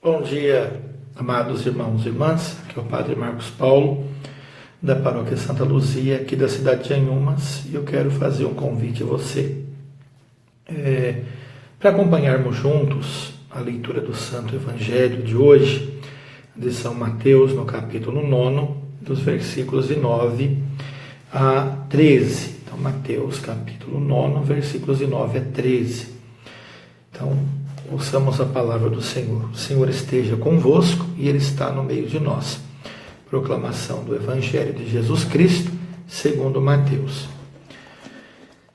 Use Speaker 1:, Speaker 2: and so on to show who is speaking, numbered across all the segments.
Speaker 1: Bom dia, amados irmãos e irmãs. Aqui é o Padre Marcos Paulo, da Paróquia Santa Luzia, aqui da cidade de Anhumas, e eu quero fazer um convite a você para acompanharmos juntos a leitura do Santo Evangelho de hoje, de São Mateus, no capítulo 9, dos versículos de 9 a 13. Então, Mateus, capítulo 9, versículos de 9 a 13. Então, ouçamos a palavra do Senhor. O Senhor esteja convosco e Ele está no meio de nós. Proclamação do Evangelho de Jesus Cristo, segundo Mateus.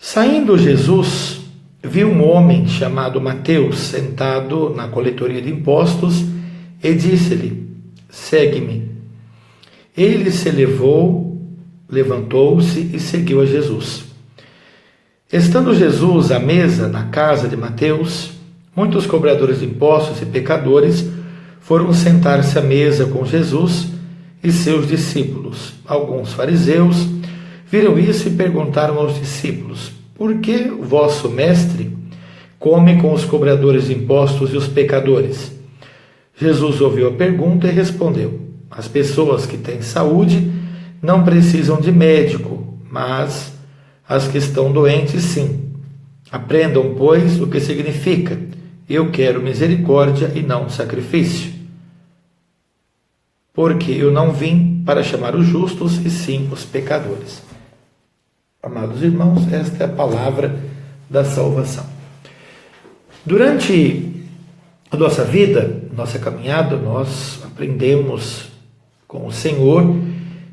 Speaker 1: Saindo Jesus, viu um homem chamado Mateus sentado na coletoria de impostos e disse-lhe: segue-me. Ele se levantou-se e seguiu a Jesus. Estando Jesus à mesa na casa de Mateus, muitos cobradores de impostos e pecadores foram sentar-se à mesa com Jesus e seus discípulos. Alguns fariseus viram isso e perguntaram aos discípulos: por que o vosso mestre come com os cobradores de impostos e os pecadores? Jesus ouviu a pergunta e respondeu: as pessoas que têm saúde não precisam de médico, mas as que estão doentes sim. Aprendam, pois, o que significa: eu quero misericórdia e não sacrifício. Porque eu não vim para chamar os justos, e sim os pecadores. Amados irmãos, esta é a palavra da salvação. Durante a nossa vida, nossa caminhada, nós aprendemos com o Senhor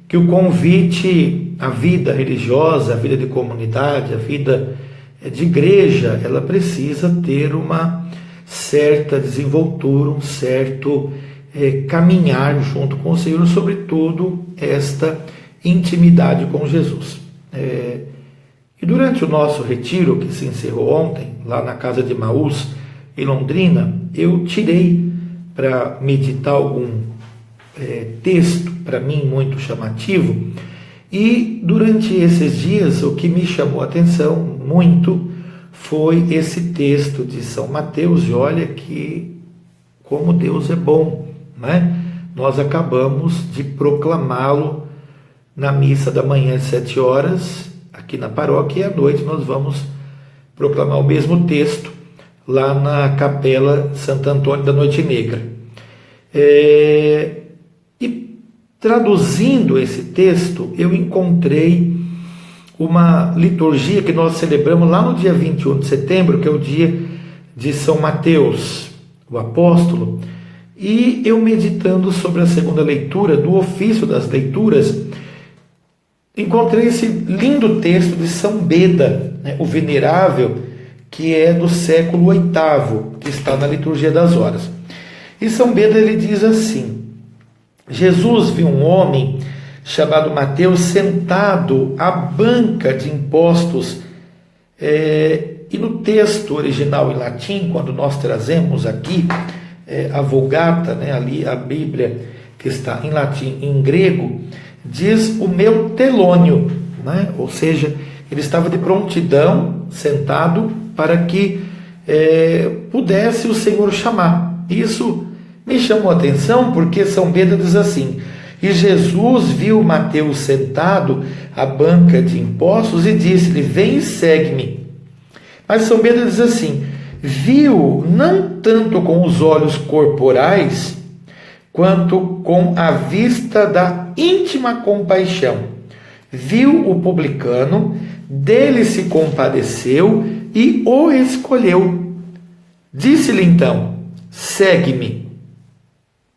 Speaker 1: que o convite à vida religiosa, à vida de comunidade, à vida de igreja, ela precisa ter uma certa desenvoltura, um certo caminhar junto com o Senhor, sobretudo esta intimidade com Jesus. E durante o nosso retiro, que se encerrou ontem, lá na casa de Emaús, em Londrina, eu tirei para meditar algum texto, para mim muito chamativo, e durante esses dias o que me chamou a atenção muito foi esse texto de São Mateus, e olha que como Deus é bom, né? Nós acabamos de proclamá-lo na missa da manhã às 7 horas, aqui na paróquia, e à noite nós vamos proclamar o mesmo texto lá na Capela Santo Antônio da Noite Negra. E traduzindo esse texto, eu encontrei uma liturgia que nós celebramos lá no dia 21 de setembro, que é o dia de São Mateus, o apóstolo, e eu meditando sobre a segunda leitura do ofício das leituras, encontrei esse lindo texto de São Beda, né, o Venerável, que é do século VIII, que está na liturgia das horas. E São Beda, ele diz assim: Jesus viu um homem chamado Mateus sentado à banca de impostos, e no texto original em latim, quando nós trazemos aqui a Vulgata, né, ali a Bíblia que está em latim e em grego, diz o meu telônio, né? Ou seja, ele estava de prontidão, sentado, para que pudesse o Senhor chamar. Isso me chamou a atenção porque São Beda diz assim: e Jesus viu Mateus sentado à banca de impostos e disse-lhe: vem e segue-me. Mas São Beda diz assim: viu não tanto com os olhos corporais, quanto com a vista da íntima compaixão. Viu o publicano, dele se compadeceu e o escolheu. Disse-lhe então: segue-me.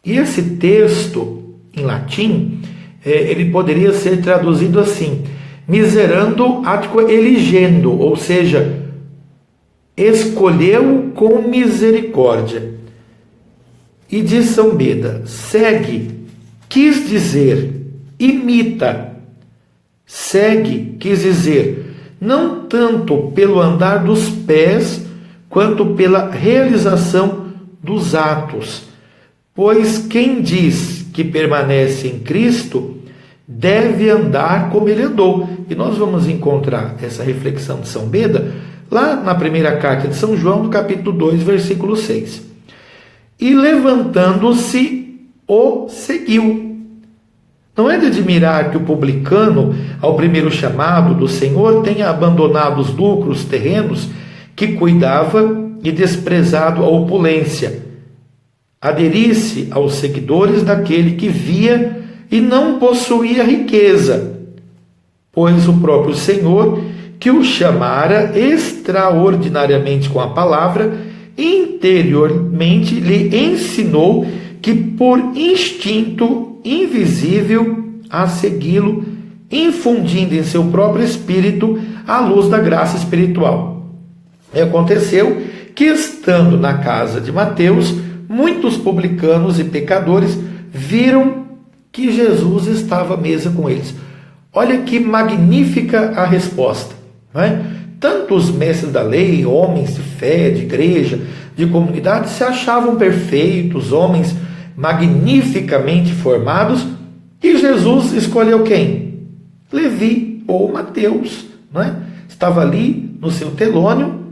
Speaker 1: E esse texto em latim, ele poderia ser traduzido assim: miserando atque eligendo, ou seja, escolheu com misericórdia. E diz São Beda: segue quis dizer imita. Segue quis dizer não tanto pelo andar dos pés, quanto pela realização dos atos. Pois quem diz que permanece em Cristo deve andar como ele andou. E nós vamos encontrar essa reflexão de São Beda lá na primeira carta de São João, no capítulo 2, versículo 6. e levantando-se, o seguiu. Não é de admirar que o publicano, ao primeiro chamado do Senhor, tenha abandonado os lucros terrenos que cuidava e desprezado a opulência. Aderisse aos seguidores daquele que via e não possuía riqueza, pois o próprio Senhor, que o chamara extraordinariamente com a palavra, interiormente lhe ensinou que por instinto invisível a segui-lo, infundindo em seu próprio espírito a luz da graça espiritual. E aconteceu que, estando na casa de Mateus, muitos publicanos e pecadores viram que Jesus estava à mesa com eles. Olha que magnífica a resposta, não é? Tanto os mestres da lei, homens de fé, de igreja, de comunidade, se achavam perfeitos, homens magnificamente formados, e Jesus escolheu quem? Levi ou Mateus, não é? Estava ali no seu telônio,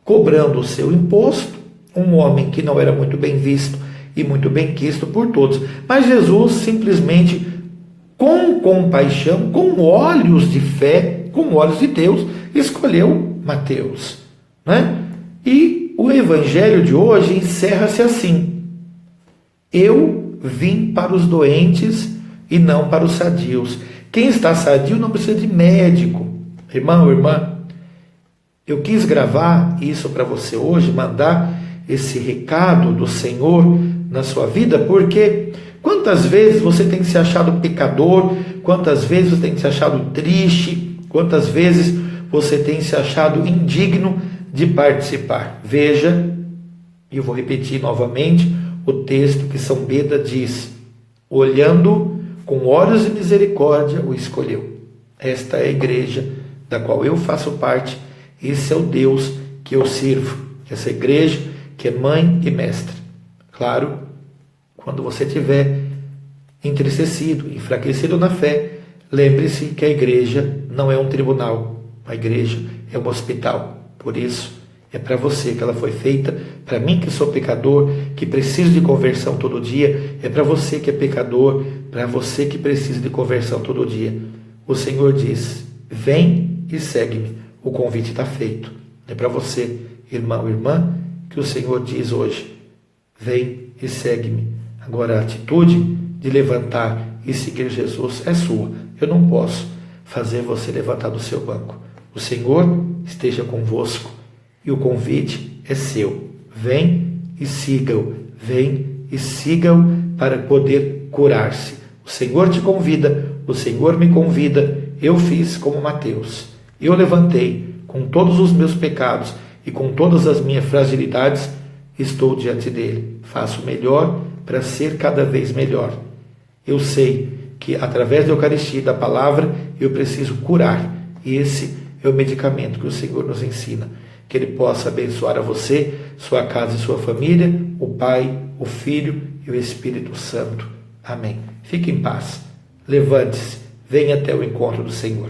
Speaker 1: cobrando o seu imposto, um homem que não era muito bem visto e muito bem quisto por todos. Mas Jesus simplesmente, com compaixão, com olhos de fé, com olhos de Deus, escolheu Mateus, né? E o evangelho de hoje encerra-se assim: eu vim para os doentes e não para os sadios. Quem está sadio não precisa de médico. Irmão, irmã, eu quis gravar isso para você hoje, mandar esse recado do Senhor na sua vida, porque quantas vezes você tem se achado pecador, quantas vezes você tem se achado triste, quantas vezes você tem se achado indigno de participar. Veja, e eu vou repetir novamente o texto que São Beda diz: olhando com olhos de misericórdia o escolheu. Esta é a igreja da qual eu faço parte, esse é o Deus que eu sirvo, essa igreja que é mãe e mestre. Claro, quando você estiver entristecido, enfraquecido na fé, lembre-se que a igreja não é um tribunal, a igreja é um hospital. Por isso, é para você que ela foi feita, para mim que sou pecador, que preciso de conversão todo dia, é para você que é pecador, para você que precisa de conversão todo dia. O Senhor diz: vem e segue-me. O convite está feito. É para você, irmão, irmã, que o Senhor diz hoje: vem e segue-me. Agora a atitude de levantar e seguir Jesus é sua. Eu não posso fazer você levantar do seu banco. O Senhor esteja convosco e o convite é seu. Vem e siga-o. Vem e siga-o para poder curar-se. O Senhor te convida, o Senhor me convida. Eu fiz como Mateus. Eu levantei com todos os meus pecados e com todas as minhas fragilidades, estou diante dele. Faço o melhor para ser cada vez melhor. Eu sei que através da Eucaristia e da palavra eu preciso curar. E esse é o medicamento que o Senhor nos ensina. Que Ele possa abençoar a você, sua casa e sua família, o Pai, o Filho e o Espírito Santo. Amém. Fique em paz. Levante-se. Venha até o encontro do Senhor.